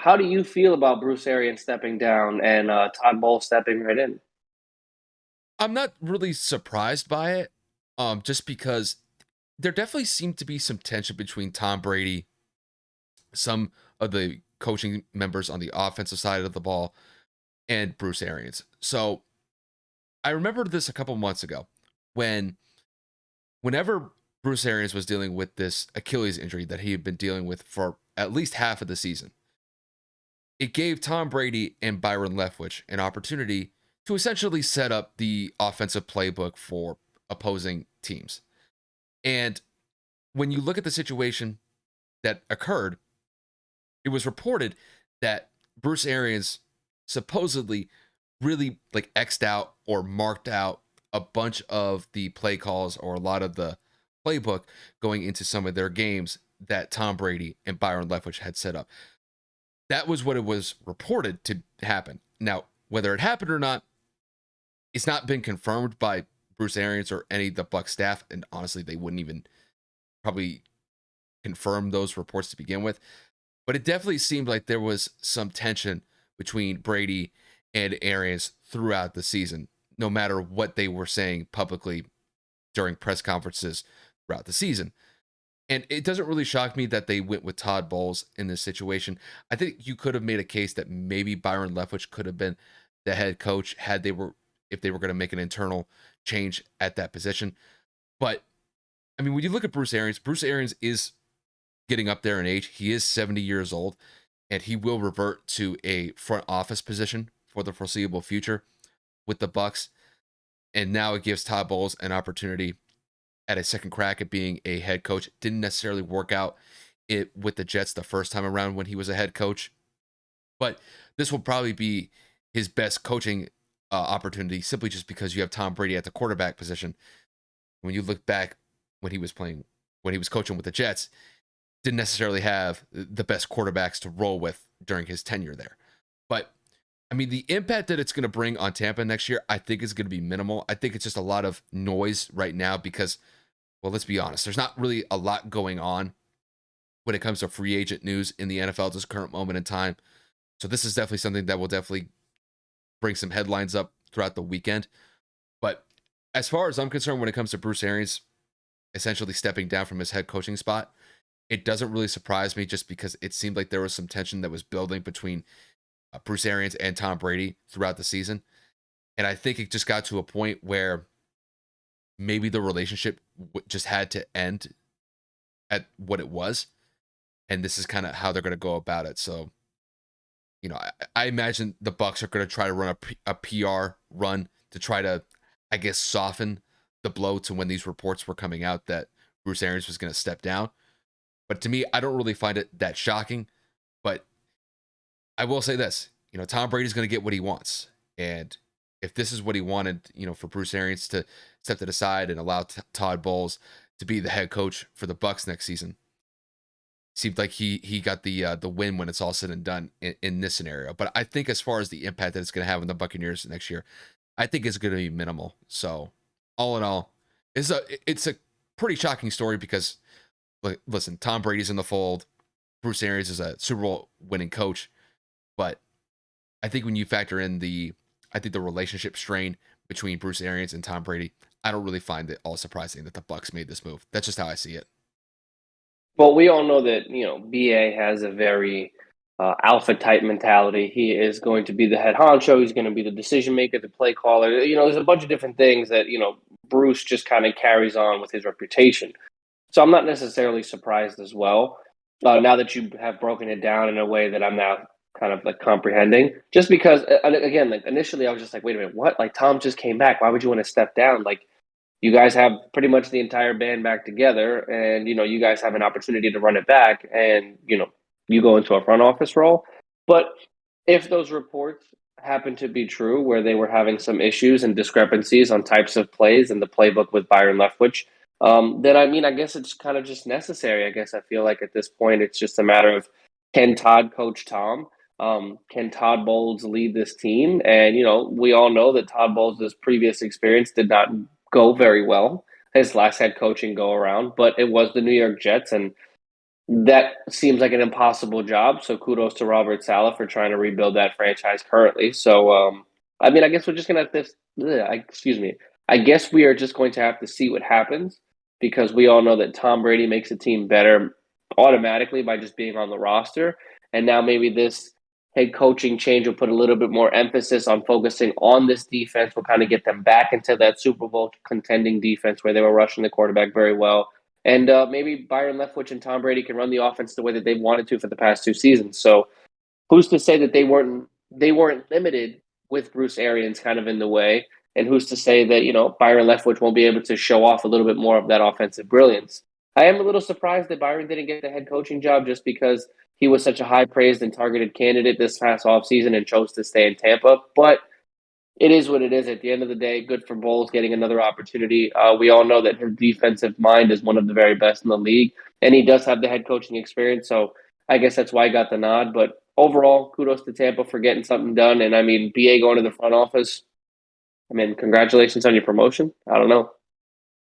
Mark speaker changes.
Speaker 1: how do you feel about Bruce Arians stepping down and Todd Bowles stepping right in?
Speaker 2: I'm not really surprised by it, just because there definitely seemed to be some tension between Tom Brady, some of the coaching members on the offensive side of the ball, and Bruce Arians. So I remember this a couple months ago when whenever Bruce Arians was dealing with this Achilles injury that he had been dealing with for at least half of the season. It gave Tom Brady and Byron Leftwich an opportunity to essentially set up the offensive playbook for opposing teams. And when you look at the situation that occurred, it was reported that Bruce Arians supposedly really like X'd out or marked out a bunch of the play calls or a lot of the playbook going into some of their games that Tom Brady and Byron Leftwich had set up. That was what it was reported to happen. Now, whether it happened or not, it's not been confirmed by Bruce Arians or any of the Bucs staff, and honestly, they wouldn't even probably confirm those reports to begin with. But it definitely seemed like there was some tension between Brady and Arians throughout the season, no matter what they were saying publicly during press conferences throughout the season. And it doesn't really shock me that they went with Todd Bowles in this situation. I think you could have made a case that maybe Byron Leftwich could have been the head coach had they were if they were going to make an internal change at that position. But I mean, when you look at Bruce Arians is getting up there in age. He is 70 years old, and he will revert to a front office position for the foreseeable future with the Bucs. And now it gives Todd Bowles an opportunity at a second crack at being a head coach. Didn't necessarily work out it with the Jets the first time around when he was a head coach, but this will probably be his best coaching opportunity simply just because you have Tom Brady at the quarterback position. When you look back when he was playing, when he was coaching with the Jets, didn't necessarily have the best quarterbacks to roll with during his tenure there. But I mean, the impact that it's going to bring on Tampa next year, I think is going to be minimal. I think it's just a lot of noise right now because, well, let's be honest, there's not really a lot going on when it comes to free agent news in the NFL at this current moment in time. So this is definitely something that will definitely bring some headlines up throughout the weekend. But as far as I'm concerned, when it comes to Bruce Arians essentially stepping down from his head coaching spot, it doesn't really surprise me just because it seemed like there was some tension that was building between Bruce Arians and Tom Brady throughout the season. And I think it just got to a point where maybe the relationship just had to end at what it was. And this is kind of how they're going to go about it. So, I imagine the Bucs are going to try to run a PR run to try to, I guess, soften the blow to when these reports were coming out that Bruce Arians was going to step down. But to me, I don't really find it that shocking. But I will say this, Tom Brady's going to get what he wants. And if this is what he wanted, for Bruce Arians to step it aside and allow Todd Bowles to be the head coach for the Bucs next season, seemed like he got the win when it's all said and done in this scenario. But I think as far as the impact that it's going to have on the Buccaneers next year, I think it's going to be minimal. So all in all, it's a pretty shocking story because listen, Tom Brady's in the fold. Bruce Arians is a Super Bowl winning coach, but I think when you factor in I think the relationship strain between Bruce Arians and Tom Brady, I don't really find it all surprising that the Bucs made this move. That's just how I see it.
Speaker 1: Well, we all know that, BA has a very alpha type mentality. He is going to be the head honcho. He's going to be the decision maker, the play caller. There's a bunch of different things that, Bruce just kind of carries on with his reputation. So I'm not necessarily surprised as well. Now that you have broken it down in a way that I'm now kind of like comprehending, just because, and again, like initially I was just like, wait a minute, what? Like Tom just came back. Why would you want to step down? Like you guys have pretty much the entire band back together, and you guys have an opportunity to run it back, and you go into a front office role. But if those reports happen to be true, where they were having some issues and discrepancies on types of plays in the playbook with Byron Leftwich, then I mean, I guess it's kind of just necessary. I guess I feel like at this point, it's just a matter of can Todd coach Tom? Can Todd Bowles lead this team? And we all know that Todd Bowles' previous experience did not go very well his last head coaching go around, but it was the New York Jets, and that seems like an impossible job. So kudos to Robert Saleh for trying to rebuild that franchise currently. So, I mean, I guess we're just gonna have to. Excuse me. I guess we are just going to have to see what happens because we all know that Tom Brady makes a team better automatically by just being on the roster, and now maybe this head coaching change will put a little bit more emphasis on focusing on this defense. Will kind of get them back into that Super Bowl contending defense where they were rushing the quarterback very well and maybe Byron Leftwich and Tom Brady can run the offense the way that they've wanted to for the past 2 seasons. So who's to say that they weren't limited with Bruce Arians kind of in the way, and who's to say that Byron Leftwich won't be able to show off a little bit more of that offensive brilliance? I am a little surprised that Byron didn't get the head coaching job just because he was such a high praised and targeted candidate this past offseason and chose to stay in Tampa. But it is what it is at the end of the day. Good for Bowles getting another opportunity. We all know that his defensive mind is one of the very best in the league, and he does have the head coaching experience. So I guess that's why I got the nod. But overall, kudos to Tampa for getting something done. And I mean, BA going to the front office. I mean, congratulations on your promotion. I don't know.